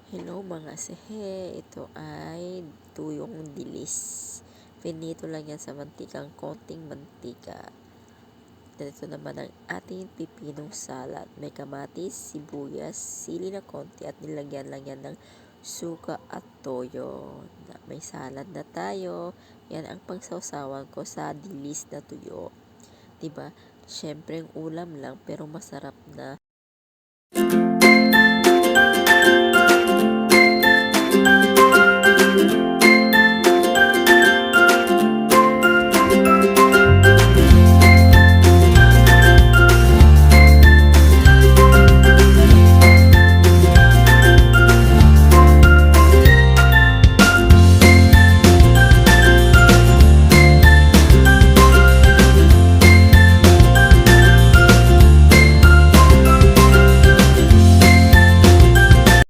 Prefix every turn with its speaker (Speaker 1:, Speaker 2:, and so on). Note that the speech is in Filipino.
Speaker 1: Hello mga sehe, ito ay tuyong dilis. Pinito lang yan sa mantikang konting mantika. Dito naman ang ating pipinong salad. May kamatis, sibuyas, sili na konti at nilagyan lang yan ng suka at toyo. May salad na tayo. Yan ang pangsawsawan ko sa dilis na tuyo. Diba? Syempre ulam lang pero masarap na.